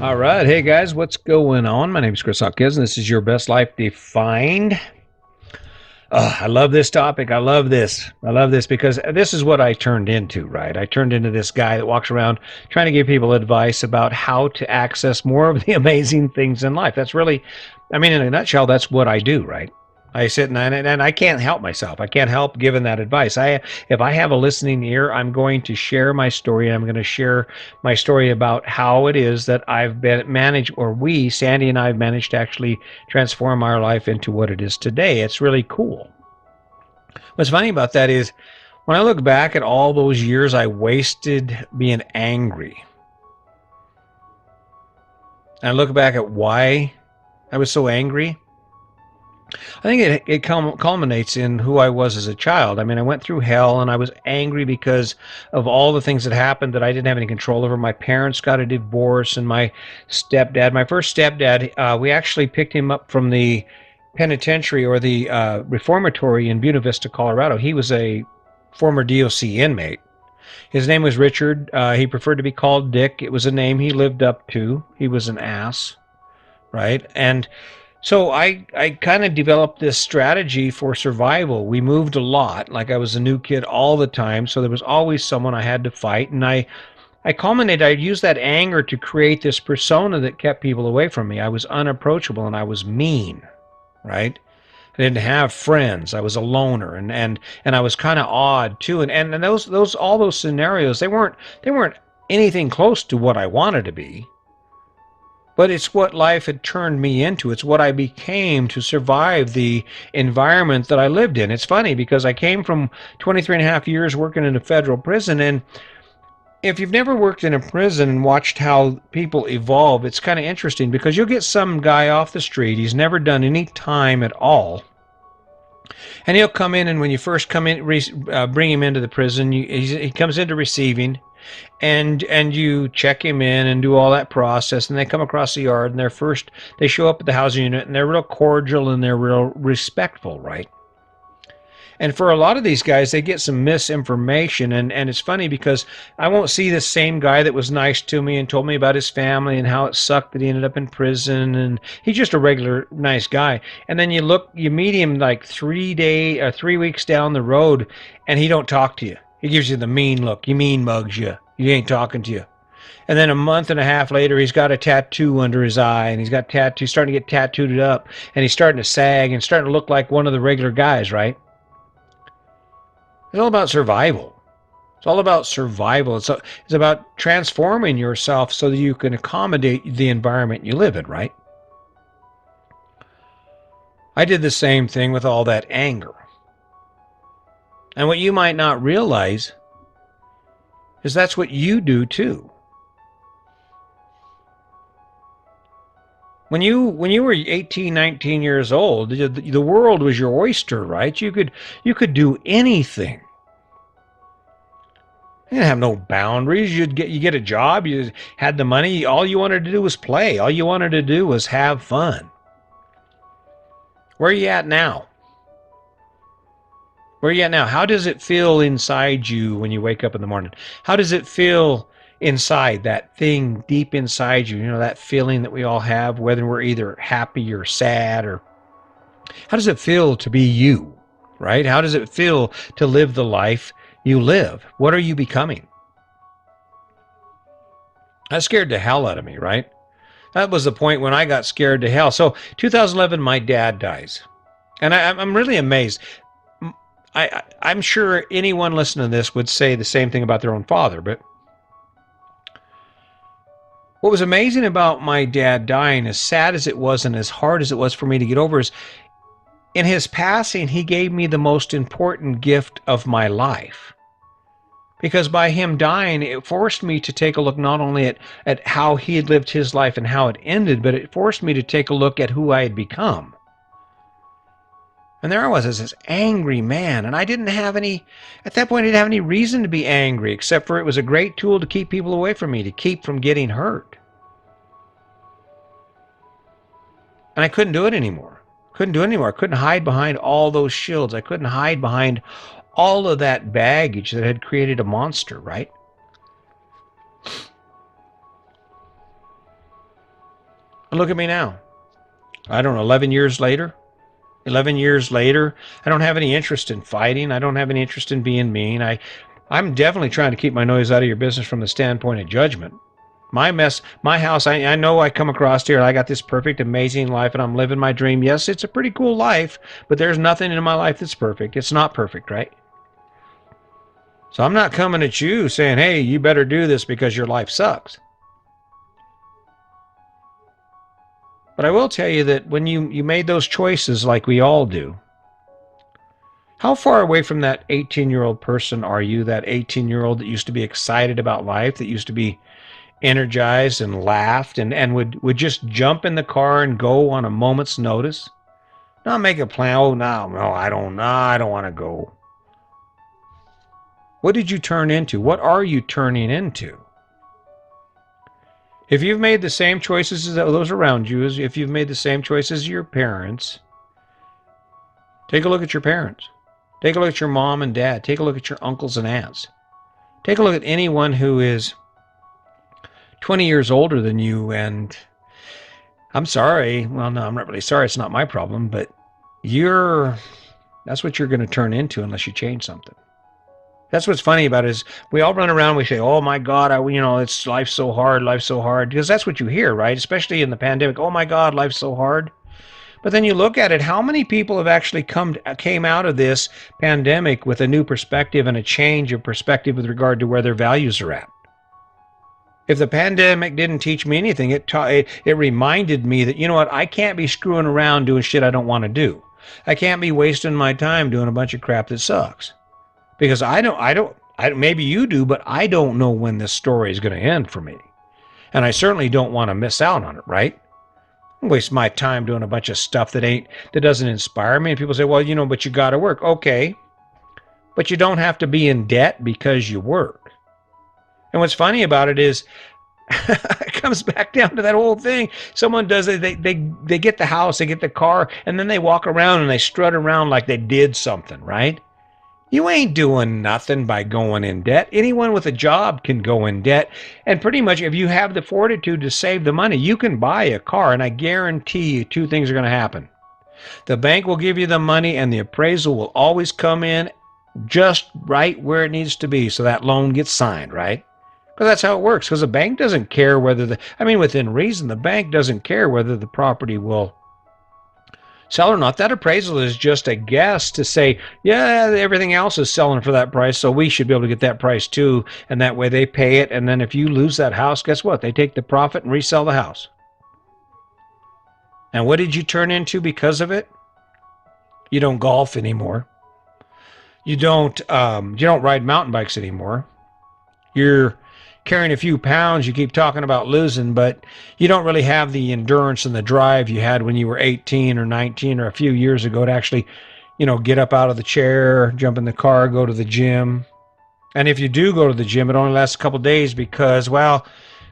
All right. Hey, guys, what's going on? My name is Chris Hawkins, and this is Your Best Life Defined. I love this topic. I love this. I love this because this is what I turned into, right? I turned into this guy that walks around trying to give people advice about how to access more of the amazing things in life. That's really, I mean, in a nutshell, that's what I do, right? I sit and I can't help myself. I can't help giving that advice. If I have a listening ear, I'm going to share my story. I'm going to share my story about how it is that I've been managed, or we, Sandy and I, have managed to actually transform our life into what it is today. It's really cool. What's funny about that is when I look back at all those years I wasted being angry, and I look back at why I was so angry, I think it culminates in who I was as a child. I mean, I went through hell and I was angry because of all the things that happened that I didn't have any control over. My parents got a divorce, and my first stepdad, we actually picked him up from the penitentiary or the reformatory in Buena Vista, Colorado. He was a former DOC inmate. His name was Richard. He preferred to be called Dick. It was a name he lived up to. He was an ass, right? And so I kind of developed this strategy for survival. We moved a lot, like I was a new kid all the time. So there was always someone I had to fight. And I'd use that anger to create this persona that kept people away from me. I was unapproachable and I was mean, right? I didn't have friends. I was a loner, and I was kind of odd too. And those all those scenarios, they weren't anything close to what I wanted to be. But it's what life had turned me into. It's what I became to survive the environment that I lived in. It's funny because I came from 23 and a half years working in a federal prison. And if you've never worked in a prison and watched how people evolve, it's kind of interesting because you'll get some guy off the street. He's never done any time at all. And he'll come in, and when you first come in, bring him into the prison, he comes into receiving, and you check him in and do all that process, and they come across the yard, and they show up at the housing unit, and they're real cordial and they're real respectful, right? And for a lot of these guys, they get some misinformation. And it's funny because I won't see the same guy that was nice to me and told me about his family and how it sucked that he ended up in prison. And he's just a regular nice guy. And then you meet him like 3 weeks down the road, and he don't talk to you. He gives you the mean look. He mean mugs you. He ain't talking to you. And then a month and a half later, he's got a tattoo under his eye, and he's starting to get tattooed up, and he's starting to sag and starting to look like one of the regular guys, right? It's all about survival. It's all about survival. It's about transforming yourself so that you can accommodate the environment you live in, right? I did the same thing with all that anger. And what you might not realize is that's what you do too. When you were 18, 19 years old, the world was your oyster, right? You could do anything. You didn't have no boundaries. You get a job. You had the money. All you wanted to do was play. All you wanted to do was have fun. Where are you at now? Where are you at now? How does it feel inside you when you wake up in the morning? How does it feel inside, that thing deep inside you? You know, that feeling that we all have, whether we're either happy or sad, or how does it feel to be you, right? How does it feel to live the life you live? What are you becoming? That scared the hell out of me, right? That was the point when I got scared to hell. So 2011, my dad dies. And I'm really amazed. I'm sure anyone listening to this would say the same thing about their own father. But what was amazing about my dad dying, as sad as it was and as hard as it was for me to get over, is in his passing, he gave me the most important gift of my life. Because by him dying, it forced me to take a look not only at how he had lived his life and how it ended, but it forced me to take a look at who I had become. And there I was as this angry man, and at that point, I didn't have any reason to be angry, except for it was a great tool to keep people away from me, to keep from getting hurt. And I couldn't do it anymore. I couldn't hide behind all those shields. I couldn't hide behind all of that baggage that had created a monster, right? And look at me now. I don't know, 11 years later. 11 years later, I don't have any interest in fighting. I don't have any interest in being mean. I'm definitely trying to keep my nose out of your business from the standpoint of judgment. My mess, my house, I know I come across here and I got this perfect, amazing life and I'm living my dream. Yes, it's a pretty cool life, but there's nothing in my life that's perfect. It's not perfect, right? So I'm not coming at you saying, hey, you better do this because your life sucks. But I will tell you that when you made those choices like we all do, how far away from that 18-year-old person are you, that 18-year-old that used to be excited about life, that used to be energized and laughed and would just jump in the car and go on a moment's notice? Not make a plan. Oh, no, I don't know. I don't want to go. What did you turn into? What are you turning into? If you've made the same choices as those around you, if you've made the same choices as your parents, take a look at your parents. Take a look at your mom and dad. Take a look at your uncles and aunts. Take a look at anyone who is 20 years older than you. And I'm sorry. Well, no, I'm not really sorry. It's not my problem, but that's what you're going to turn into unless you change something. That's what's funny about it is we all run around and we say, oh my God, it's life's so hard, because that's what you hear, right? Especially in the pandemic. Oh my God, life's so hard. But then you look at it, how many people have actually came out of this pandemic with a new perspective and a change of perspective with regard to where their values are at? If the pandemic didn't teach me anything, it reminded me that, you know what, I can't be screwing around doing shit I don't want to do. I can't be wasting my time doing a bunch of crap that sucks. Because maybe you do, but I don't know when this story is going to end for me. And I certainly don't want to miss out on it, right? Waste my time doing a bunch of stuff that doesn't inspire me. And people say, well, but you got to work. Okay. But you don't have to be in debt because you work. And what's funny about it is it comes back down to that whole thing. Someone does it, they get the house, they get the car, and then they walk around and they strut around like they did something, right? You ain't doing nothing by going in debt. Anyone with a job can go in debt. And pretty much if you have the fortitude to save the money, you can buy a car. And I guarantee you two things are going to happen. The bank will give you the money and the appraisal will always come in just right where it needs to be. So that loan gets signed, right? Because that's how it works. Because the bank doesn't care whether within reason, the bank doesn't care whether the property will sell or not. That appraisal is just a guess to say, yeah, everything else is selling for that price, so we should be able to get that price too. And that way they pay it. And then if you lose that house, guess what? They take the profit and resell the house. And what did you turn into because of it? You don't golf anymore. You don't ride mountain bikes anymore. You're carrying a few pounds. You keep talking about losing, but you don't really have the endurance and the drive you had when you were 18 or 19 or a few years ago to actually, get up out of the chair, jump in the car, go to the gym. And if you do go to the gym, it only lasts a couple of days because, well,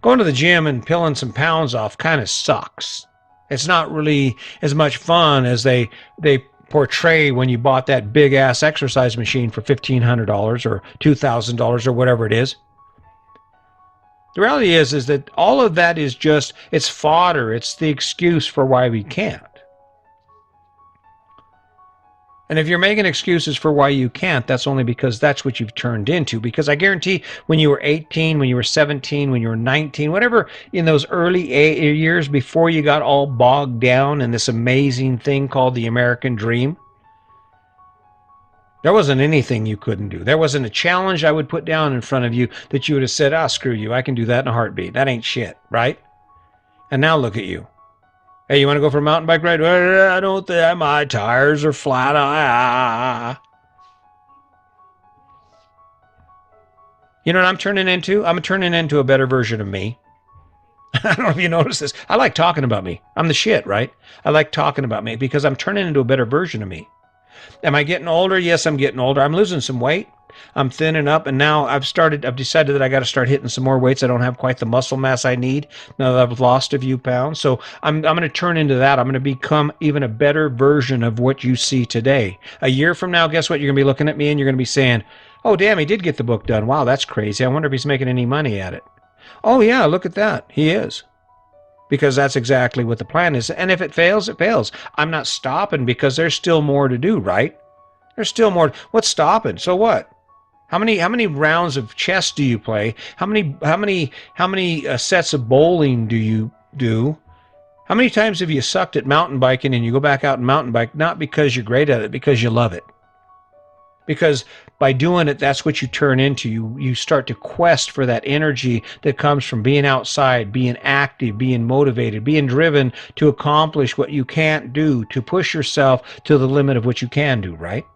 going to the gym and peeling some pounds off kind of sucks. It's not really as much fun as they portray when you bought that big ass exercise machine for $1,500 or $2,000 or whatever it is. The reality is that all of that is it's fodder. It's the excuse for why we can't. And if you're making excuses for why you can't, that's only because that's what you've turned into. Because I guarantee when you were 18, when you were 17, when you were 19, whatever, in those early years before you got all bogged down in this amazing thing called the American dream, there wasn't anything you couldn't do. There wasn't a challenge I would put down in front of you that you would have said, screw you. I can do that in a heartbeat. That ain't shit, right? And now look at you. Hey, you want to go for a mountain bike ride? Well, I don't think my tires are flat. You know what I'm turning into? I'm turning into a better version of me. I don't know if you notice this. I like talking about me. I'm the shit, right? I like talking about me because I'm turning into a better version of me. Am I getting older? Yes, I'm getting older. I'm losing some weight. I'm thinning up, and now I've decided that I got to start hitting some more weights. I don't have quite the muscle mass I need now that I've lost a few pounds. So I'm going to turn into that. I'm going to become even a better version of what you see today. A year from now, guess what? You're going to be looking at me and you're going to be saying, oh, damn, he did get the book done. Wow, that's crazy. I wonder if he's making any money at it. Oh, yeah, look at that. He is. because that's exactly what the plan is. And if it fails, it fails. I'm not stopping because there's still more to do, right? There's still more. What's stopping? So what? How many rounds of chess do you play? How many sets of bowling do you do? How many times have you sucked at mountain biking and you go back out and mountain bike not because you're great at it, because you love it? Because by doing it, that's what you turn into. You start to quest for that energy that comes from being outside, being active, being motivated, being driven to accomplish what you can't do, to push yourself to the limit of what you can do, right?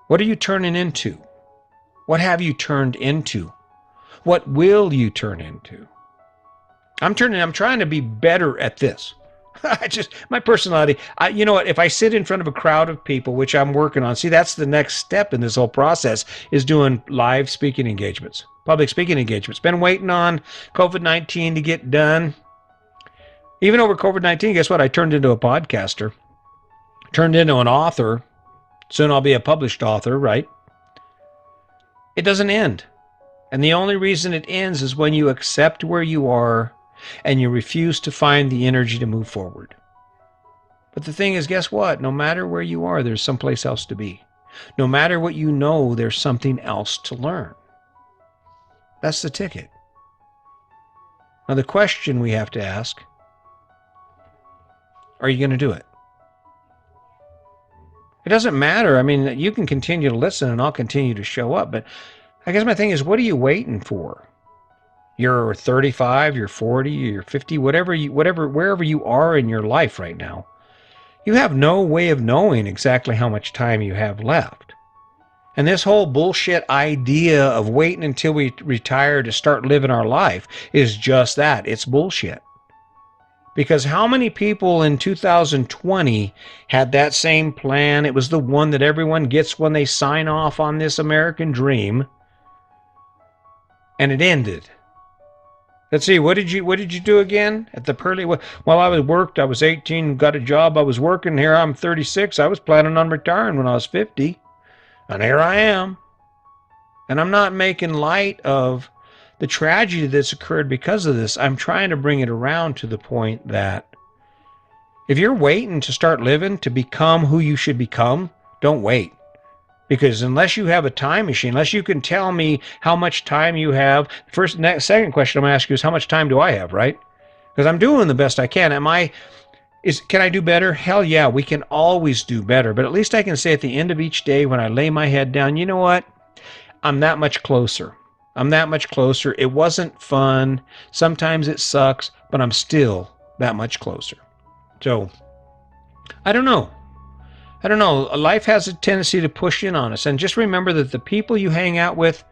What are you turning into? What have you turned into? What will you turn into? I'm trying to be better at this. My personality, you know what, if I sit in front of a crowd of people, which I'm working on, see, that's the next step in this whole process, is doing live speaking engagements, public speaking engagements. Been waiting on COVID-19 to get done. Even over COVID-19, guess what? I turned into a podcaster, turned into an author. Soon I'll be a published author, right? It doesn't end. And the only reason it ends is when you accept where you are and you refuse to find the energy to move forward. But the thing is, guess what? No matter where you are, there's someplace else to be. No matter what you know, there's something else to learn. That's the ticket. Now, the question we have to ask, are you going to do it? It doesn't matter. I mean, you can continue to listen and I'll continue to show up. But I guess my thing is, what are you waiting for? You're 35, you're 40, you're 50, wherever you are in your life right now. You have no way of knowing exactly how much time you have left. And this whole bullshit idea of waiting until we retire to start living our life is just that. It's bullshit. Because how many people in 2020 had that same plan? It was the one that everyone gets when they sign off on this American dream. And it ended. Let's see, what did you do again at the Pearly? Well, I was 18, got a job, I was working. Here I'm 36. I was planning on retiring when I was 50. And here I am. And I'm not making light of the tragedy that's occurred because of this. I'm trying to bring it around to the point that if you're waiting to start living, to become who you should become, don't wait. Because unless you have a time machine, unless you can tell me how much time you have, second question I'm going to ask you is, how much time do I have, right? Because I'm doing the best I can. Can I do better? Hell yeah, we can always do better. But at least I can say at the end of each day when I lay my head down, you know what? I'm that much closer. I'm that much closer. It wasn't fun. Sometimes it sucks, but I'm still that much closer. So, I don't know. Life has a tendency to push in on us. And just remember that the people you hang out with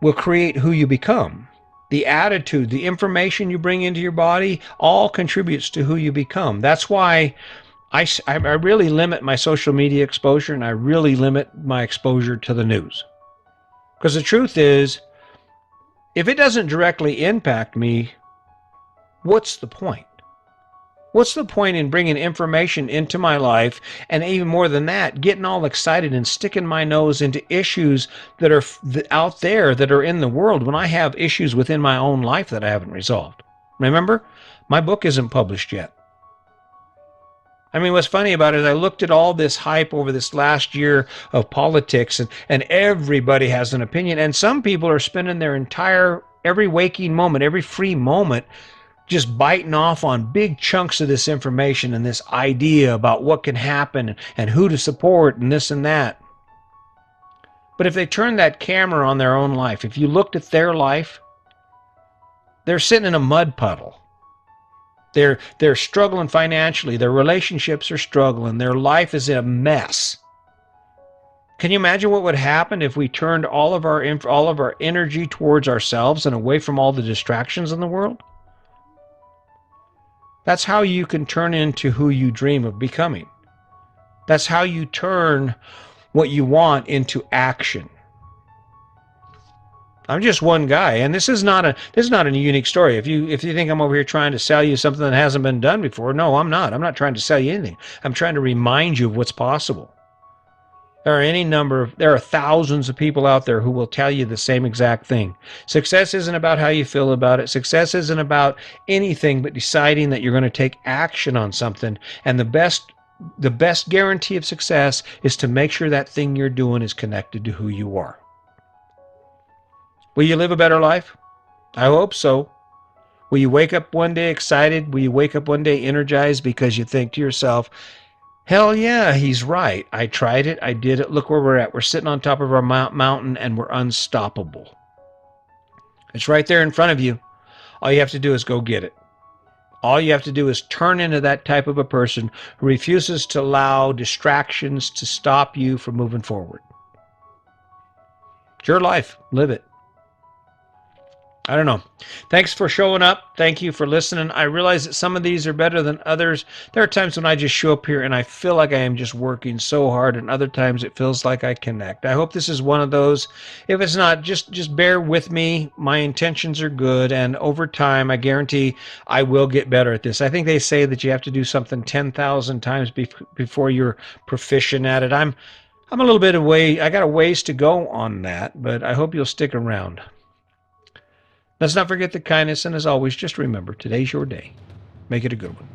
will create who you become. The attitude, the information you bring into your body, all contributes to who you become. That's why I really limit my social media exposure, and I really limit my exposure to the news. Because the truth is, if it doesn't directly impact me, what's the point? What's the point in bringing information into my life, and even more than that, getting all excited and sticking my nose into issues that are out there, that are in the world, when I have issues within my own life that I haven't resolved? Remember, my book isn't published yet. I mean, what's funny about it is I looked at all this hype over this last year of politics, and everybody has an opinion, and some people are spending their every waking moment, every free moment, just biting off on big chunks of this information and this idea about what can happen and who to support and this and that. But if they turn that camera on their own life, if you looked at their life, they're sitting in a mud puddle. They're struggling financially. Their relationships are struggling. Their life is a mess. Can you imagine what would happen if we turned all of our energy towards ourselves and away from all the distractions in the world? That's how you can turn into who you dream of becoming. That's how you turn what you want into action. I'm just one guy, and this is not a unique story. If you think I'm over here trying to sell you something that hasn't been done before, no, I'm not. I'm not trying to sell you anything. I'm trying to remind you of what's possible. There are thousands of people out there who will tell you the same exact thing. Success isn't about how you feel about it. Success isn't about anything but deciding that you're going to take action on something. And the best guarantee of success is to make sure that thing you're doing is connected to who you are. Will you live a better life? I hope so. Will you wake up one day excited? Will you wake up one day energized because you think to yourself, hell yeah, he's right. I tried it. I did it. Look where we're at. We're sitting on top of our mountain and we're unstoppable. It's right there in front of you. All you have to do is go get it. All you have to do is turn into that type of a person who refuses to allow distractions to stop you from moving forward. It's your life. Live it. I don't know. Thanks for showing up. Thank you for listening. I realize that some of these are better than others. There are times when I just show up here and I feel like I am just working so hard, and other times it feels like I connect. I hope this is one of those. If it's not, just bear with me. My intentions are good, and over time, I guarantee I will get better at this. I think they say that you have to do something 10,000 times before you're proficient at it. I'm a little bit away. I got a ways to go on that, but I hope you'll stick around. Let's not forget the kindness, and as always, just remember, today's your day. Make it a good one.